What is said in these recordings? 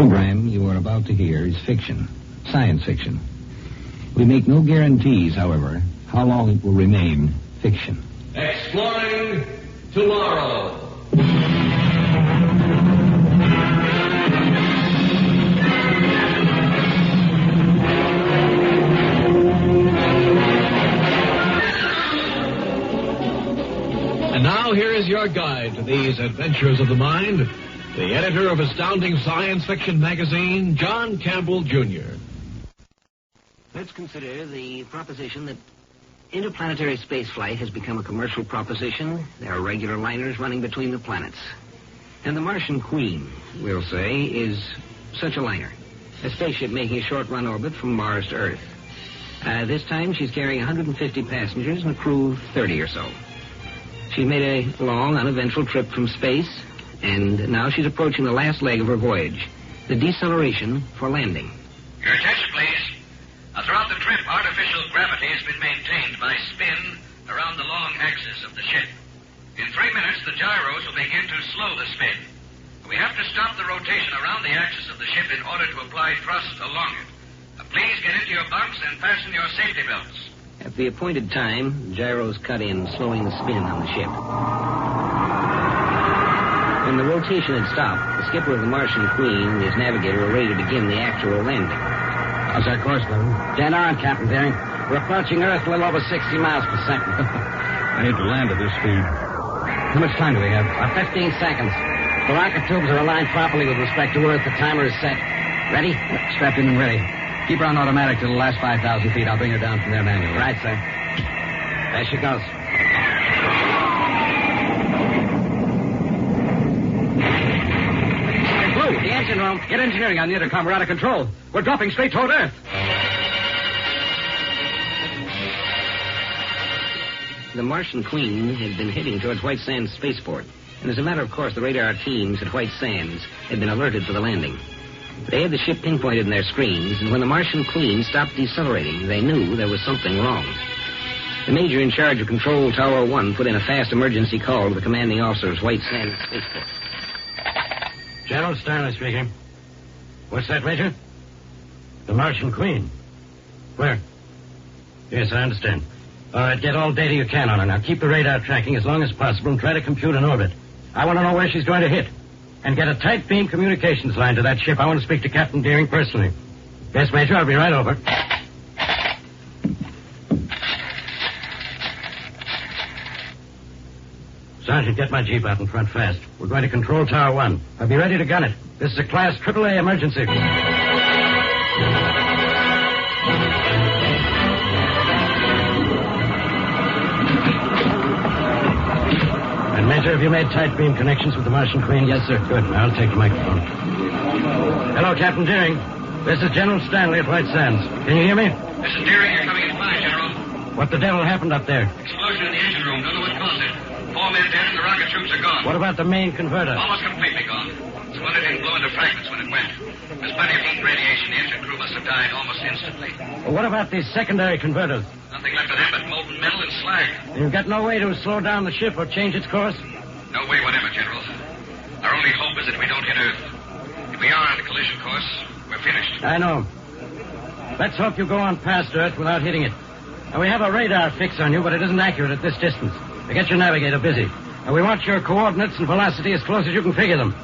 program you are about to hear is fiction, science fiction. We make no guarantees, however, how long it will remain fiction. Exploring tomorrow. And now here is your guide to these adventures of the mind, the editor of Astounding Science Fiction magazine, John Campbell, Jr. Let's consider the proposition that interplanetary spaceflight has become a commercial proposition. There are regular liners running between the planets. And the Martian Queen, we'll say, is such a liner. A spaceship making a short-run orbit from Mars to Earth. This time she's carrying 150 passengers and a crew of 30 or so. She's made a long, uneventful trip from space, and now she's approaching the last leg of her voyage, the deceleration for landing. Your attention, please. Throughout the trip, artificial gravity has been maintained by spin around the long axis of the ship. In 3 minutes, the gyros will begin to slow the spin. We have to stop the rotation around the axis of the ship in order to apply thrust along it. Please get into your bunks and fasten your safety belts. At the appointed time, gyros cut in, slowing the spin on the ship. When the rotation had stopped, the skipper of the Martian Queen and his navigator were ready to begin the actual landing. How's our course, Glenn? Dead on, Captain Deering. We're approaching Earth a little over 60 miles per second. I need to land at this speed. How much time do we have? 15 seconds. The rocket tubes are aligned properly with respect to Earth. The timer is set. Ready? Strapped in and ready. Keep her on automatic till the last 5,000 feet. I'll bring her down from there manually. Right, sir. There she goes. Blue, the engine room. Get engineering on the intercom. We're out of control. We're dropping straight toward Earth. The Martian Queen had been heading towards White Sands Spaceport. And as a matter of course, the radar teams at White Sands had been alerted for the landing. They had the ship pinpointed in their screens, and when the Martian Queen stopped decelerating, they knew there was something wrong. The major in charge of Control Tower 1 put in a fast emergency call to the commanding officer of White Sands Spaceport. General Stanley speaking. What's that, Major? The Martian Queen. Where? Yes, I understand. All right, get all data you can on her. Now, keep the radar tracking as long as possible and try to compute an orbit. I want to know where she's going to hit. And get a tight beam communications line to that ship. I want to speak to Captain Deering personally. Yes, Major, I'll be right over. Sergeant, get my Jeep out in front fast. We're going to Control Tower 1. I'll be ready to gun it. This is a Class AAA emergency. And, Major, have you made tight beam connections with the Martian Queen? Yes, sir. Good. Now, I'll take the microphone. Hello, Captain Deering. This is General Stanley at White Sands. Can you hear me? This is Deering. You're coming in fine, General. What the devil happened up there? Explosion in the engine room. Don't know what caused it. 4 men dead and the rocket troops are gone. What about the main converter? Almost completely gone. It's one that didn't blow into fragments when it went. There's plenty of heat and radiation. The engine crew must have died almost instantly. Well, what about these secondary converters? Nothing left of them but molten metal and slag. You've got no way to slow down the ship or change its course? No way whatever, General. Our only hope is that we don't hit Earth. If we are on a collision course, we're finished. I know. Let's hope you go on past Earth without hitting it. Now, we have a radar fix on you, but it isn't accurate at this distance. Now, get your navigator busy. And we want your coordinates and velocity as close as you can figure them.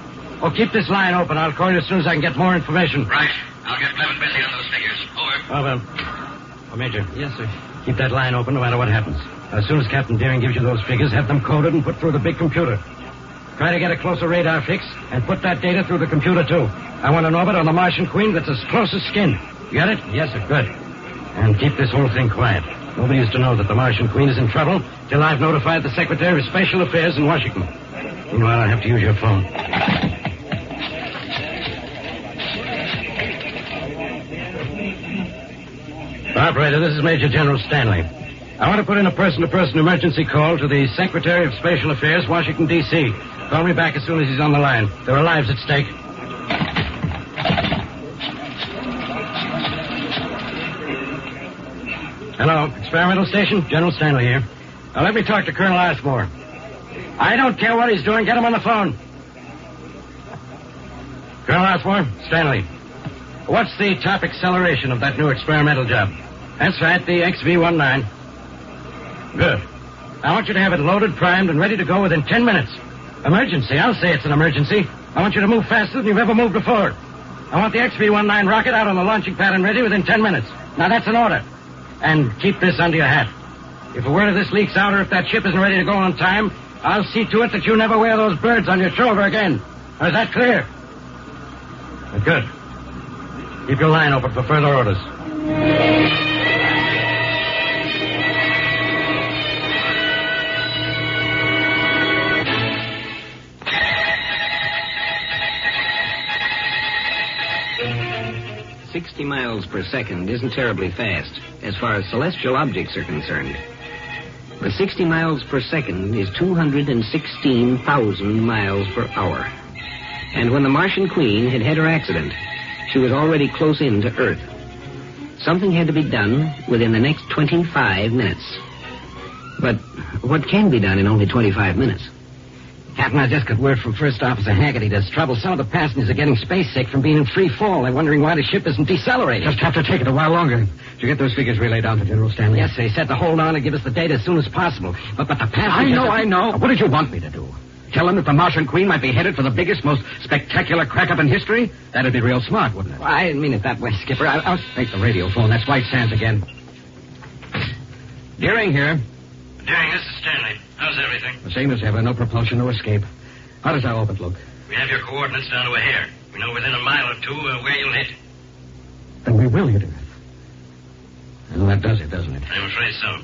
Oh, keep this line open. I'll call you as soon as I can get more information. Right. I'll get Blevin busy on those figures. Over. Oh, Major. Yes, sir. Keep that line open no matter what happens. As soon as Captain Deering gives you those figures, have them coded and put through the big computer. Try to get a closer radar fix and put that data through the computer, too. I want an orbit on the Martian Queen that's as close as skin. You got it? Yes, sir. Good. And keep this whole thing quiet. Nobody is to know that the Martian Queen is in trouble till I've notified the Secretary of Special Affairs in Washington. Meanwhile, I'll have to use your phone. Operator, this is Major General Stanley. I want to put in a person-to-person emergency call to the Secretary of Special Affairs, Washington, D.C. Call me back as soon as he's on the line. There are lives at stake. Hello, experimental station. General Stanley here. Now, let me talk to Colonel Ashmore. I don't care what he's doing. Get him on the phone. Colonel Osborne, Stanley. What's the top acceleration of that new experimental job? That's right, the XV-19. Good. I want you to have it loaded, primed, and ready to go within 10 minutes. Emergency. I'll say it's an emergency. I want you to move faster than you've ever moved before. I want the XV-19 rocket out on the launching pad and ready within 10 minutes. Now, that's an order. And keep this under your hat. If a word of this leaks out or if that ship isn't ready to go on time, I'll see to it that you never wear those birds on your shoulder again. Is that clear? Good. Keep your line open for further orders. 60 miles per second isn't terribly fast as far as celestial objects are concerned. But 60 miles per second is 216,000 miles per hour. And when the Martian Queen had had her accident, she was already close in to Earth. Something had to be done within the next 25 minutes. But what can be done in only 25 minutes? Captain, I just got word from First Officer Haggerty. There's trouble. Some of the passengers are getting space sick from being in free fall. They're wondering why the ship isn't decelerating. Just have to take it a while longer. Did you get those figures relayed down to General Stanley? Yes, sir. He said to hold on and give us the data as soon as possible. But the passengers... I know. What did you want me to do? Tell them that the Martian Queen might be headed for the biggest, most spectacular crack-up in history? That'd be real smart, wouldn't it? Well, I didn't mean it that way, Skipper. I'll take the radio phone. That's White Sands again. Deering here. Deering, this is Stanley. How's everything? The same as ever. No propulsion, no escape. How does our orbit look? We have your coordinates down to a hair. We know within a mile or two where you'll hit. Then we will hit Earth. Well, that does it, doesn't it? I'm afraid so.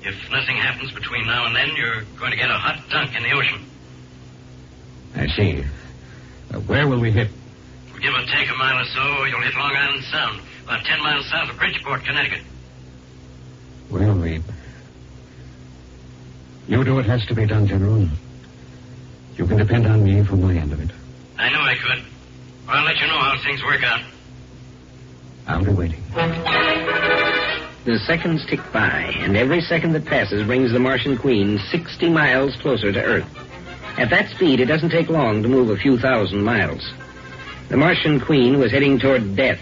If nothing happens between now and then, you're going to get a hot dunk in the ocean. I see. Where will we hit? Give or take a mile or so, you'll hit Long Island Sound, about 10 miles south of Bridgeport, Connecticut. Well, you do what has to be done, General. You can depend on me for my end of it. I knew I could. Well, I'll let you know how things work out. I'll be waiting. The seconds tick by, and every second that passes brings the Martian Queen 60 miles closer to Earth. At that speed, it doesn't take long to move a few thousand miles. The Martian Queen was heading toward death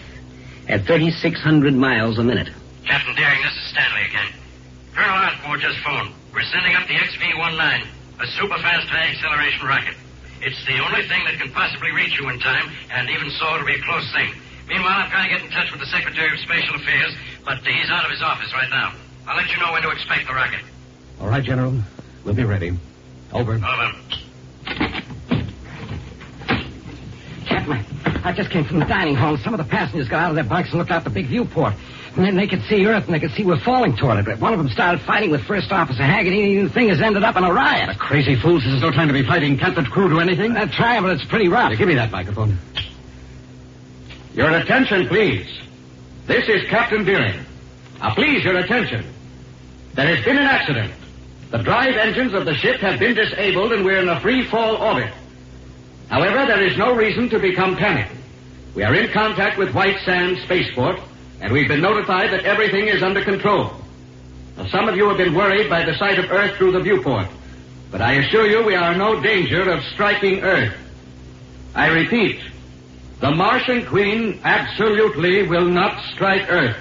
at 3,600 miles a minute. Captain Deering, this is Stanley again. Colonel Osborne just phoned. We're sending up the XV-19, a super-fast high-acceleration rocket. It's the only thing that can possibly reach you in time, and even so, it'll be a close thing. Meanwhile, I'm trying to get in touch with the Secretary of Special Affairs, but he's out of his office right now. I'll let you know when to expect the rocket. All right, General. We'll be ready. Over. Over. Captain, I just came from the dining hall. Some of the passengers got out of their bunks and looked out the big viewport. And then they could see Earth, and they could see we're falling toward it. One of them started fighting with First Officer Haggerty, and the thing has ended up in a riot. The crazy fools. This is no time to be fighting. Can't the crew do anything? They're trying, but it's pretty rough. Here, give me that microphone. Your attention, please. This is Captain Deering. Now, please, your attention. There has been an accident. The drive engines of the ship have been disabled, and we're in a free-fall orbit. However, there is no reason to become panicked. We are in contact with White Sands Spaceport, and we've been notified that everything is under control. Now, some of you have been worried by the sight of Earth through the viewport, but I assure you we are in no danger of striking Earth. I repeat, the Martian Queen absolutely will not strike Earth.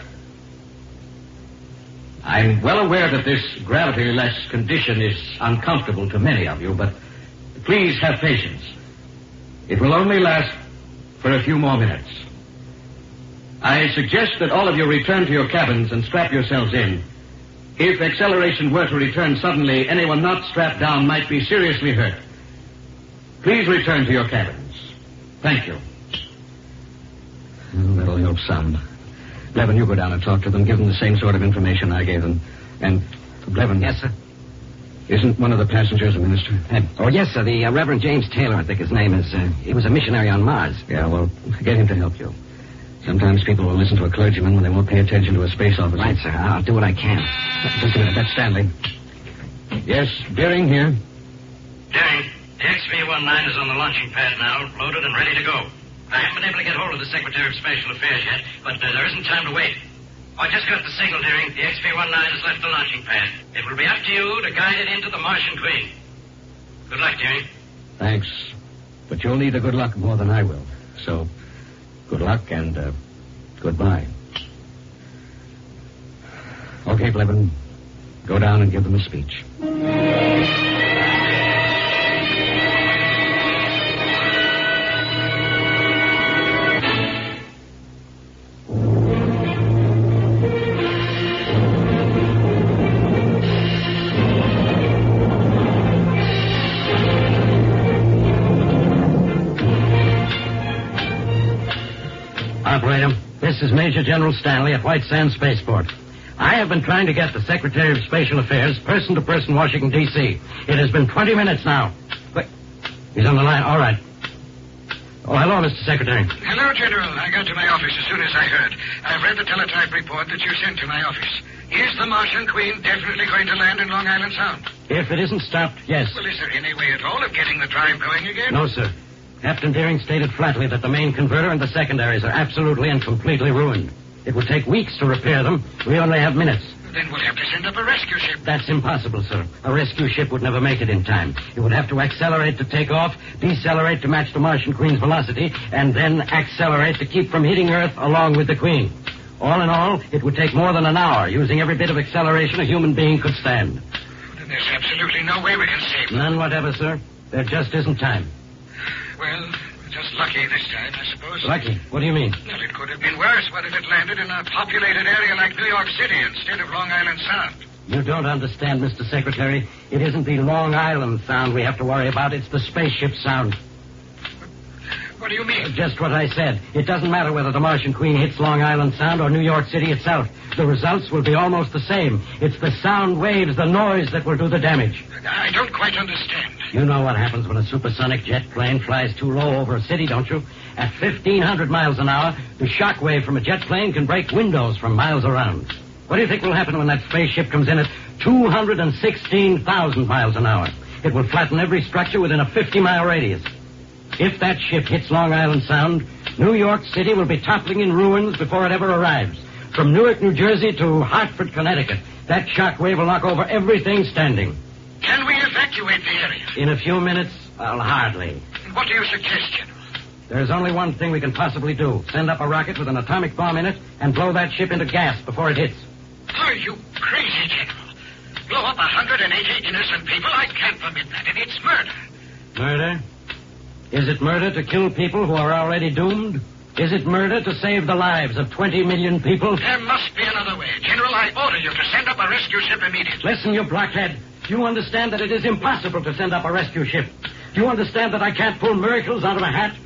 I'm well aware that this gravity-less condition is uncomfortable to many of you, but please have patience. It will only last for a few more minutes. I suggest that all of you return to your cabins and strap yourselves in. If acceleration were to return suddenly, anyone not strapped down might be seriously hurt. Please return to your cabins. Thank you. Well, that'll help some. Blevin, you go down and talk to them. Give them the same sort of information I gave them. And, Blevin... Yes, sir? Isn't one of the passengers a minister? Oh, yes, sir. The Reverend James Taylor, I think his name is. He was a missionary on Mars. Yeah, well, get him to help you. Sometimes people will listen to a clergyman when they won't pay attention to a space officer. Right, sir. I'll do what I can. Just a minute. That's Stanley. Yes, Deering here. Deering, the XV-19 is on the launching pad now, loaded and ready to go. I haven't been able to get hold of the Secretary of Special Affairs yet, but there isn't time to wait. I just got the signal, Deering. The XV-19 has left the launching pad. It will be up to you to guide it into the Martian Queen. Good luck, Deering. Thanks. But you'll need the good luck more than I will. So, good luck and goodbye. Okay, Blevin. Go down and give them a speech. Operator, this is Major General Stanley at White Sands Spaceport. I have been trying to get the Secretary of Spatial Affairs person to person, Washington, D.C. It has been 20 minutes now. Wait, he's on the line. All right. Oh, hello, Mr. Secretary. Hello, General. I got to my office as soon as I heard. I've read the teletype report that you sent to my office. Is the Martian Queen definitely going to land in Long Island Sound? If it isn't stopped, yes. Well, is there any way at all of getting the drive going again? No, sir. Captain Deering stated flatly that the main converter and the secondaries are absolutely and completely ruined. It would take weeks to repair them. We only have minutes. Then we'll have to send up a rescue ship. That's impossible, sir. A rescue ship would never make it in time. It would have to accelerate to take off, decelerate to match the Martian Queen's velocity, and then accelerate to keep from hitting Earth along with the Queen. All in all, it would take more than an hour, using every bit of acceleration a human being could stand. Then there's absolutely no way we can save them. None whatever, sir. There just isn't time. Well, just lucky this time, I suppose. Lucky? What do you mean? Well, it could have been worse. What if it landed in a populated area like New York City instead of Long Island Sound? You don't understand, Mr. Secretary. It isn't the Long Island Sound we have to worry about. It's the spaceship sound. What do you mean? Just what I said. It doesn't matter whether the Martian Queen hits Long Island Sound or New York City itself. The results will be almost the same. It's the sound waves, the noise that will do the damage. I don't quite understand. You know what happens when a supersonic jet plane flies too low over a city, don't you? At 1,500 miles an hour, the shock wave from a jet plane can break windows from miles around. What do you think will happen when that spaceship comes in at 216,000 miles an hour? It will flatten every structure within a 50-mile radius. If that ship hits Long Island Sound, New York City will be toppling in ruins before it ever arrives. From Newark, New Jersey to Hartford, Connecticut, that shock wave will knock over everything standing. Can we evacuate the area? In a few minutes, well, hardly. What do you suggest, General? There's only one thing we can possibly do. Send up a rocket with an atomic bomb in it and blow that ship into gas before it hits. Are you crazy, General? Blow up 180 innocent people? I can't permit that, and it's murder. Murder? Is it murder to kill people who are already doomed? Is it murder to save the lives of 20 million people? There must be another way. General, I order you to send up a rescue ship immediately. Listen, you blockhead. Do you understand that it is impossible to send up a rescue ship? Do you understand that I can't pull miracles out of a hat?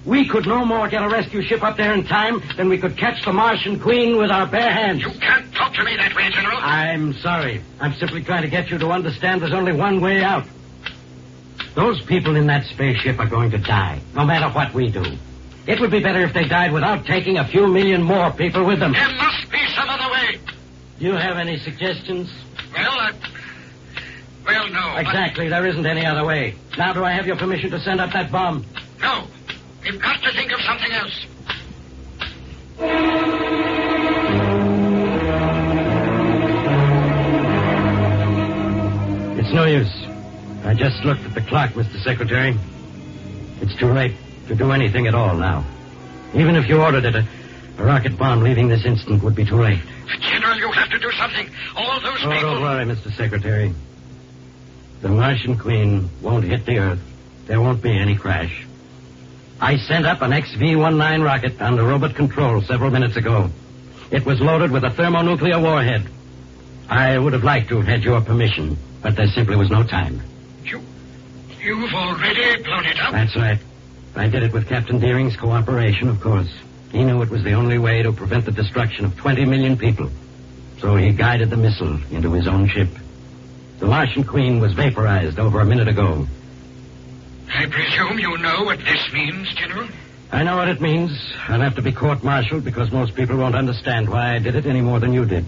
We could no more get a rescue ship up there in time than we could catch the Martian Queen with our bare hands. You can't talk to me that way, General. I'm sorry. I'm simply trying to get you to understand there's only one way out. Those people in that spaceship are going to die, no matter what we do. It would be better if they died without taking a few million more people with them. There must be some other way. Do you have any suggestions? Well, no. Exactly. There isn't any other way. Now, do I have your permission to send up that bomb? No. We've got to think of something else. It's no use. I just looked at the clock, Mr. Secretary. It's too late to do anything at all now. Even if you ordered it, a rocket bomb leaving this instant would be too late. General, you have to do something. All those people... Don't worry, Mr. Secretary. The Martian Queen won't hit the Earth. There won't be any crash. I sent up an XV-19 rocket under robot control several minutes ago. It was loaded with a thermonuclear warhead. I would have liked to have had your permission, but there simply was no time. You've already blown it up? That's right. I did it with Captain Deering's cooperation, of course. He knew it was the only way to prevent the destruction of 20 million people. So he guided the missile into his own ship. The Martian Queen was vaporized over a minute ago. I presume you know what this means, General? I know what it means. I'll have to be court-martialed because most people won't understand why I did it any more than you did.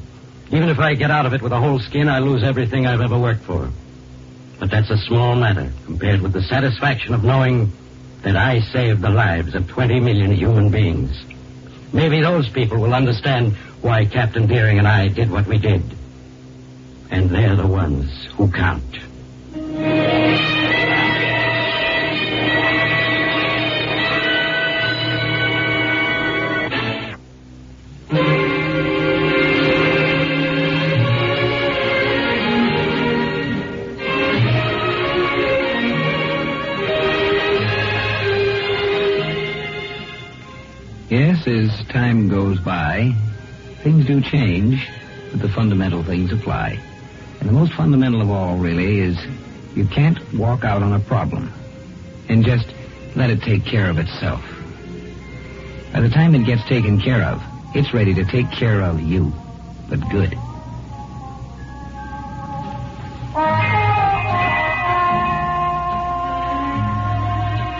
Even if I get out of it with a whole skin, I lose everything I've ever worked for. But that's a small matter compared with the satisfaction of knowing that I saved the lives of 20 million human beings. Maybe those people will understand why Captain Deering and I did what we did. And they're the ones who count. Yes, as time goes by, things do change, but the fundamental things apply. And the most fundamental of all, really, is you can't walk out on a problem and just let it take care of itself. By the time it gets taken care of, it's ready to take care of you, but good.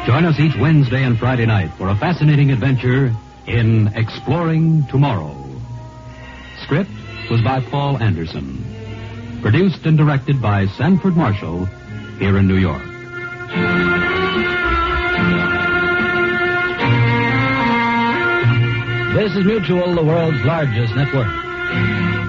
Join us each Wednesday and Friday night for a fascinating adventure in Exploring Tomorrow. Script was by Paul Anderson. Produced and directed by Sanford Marshall here in New York. This is Mutual, the world's largest network.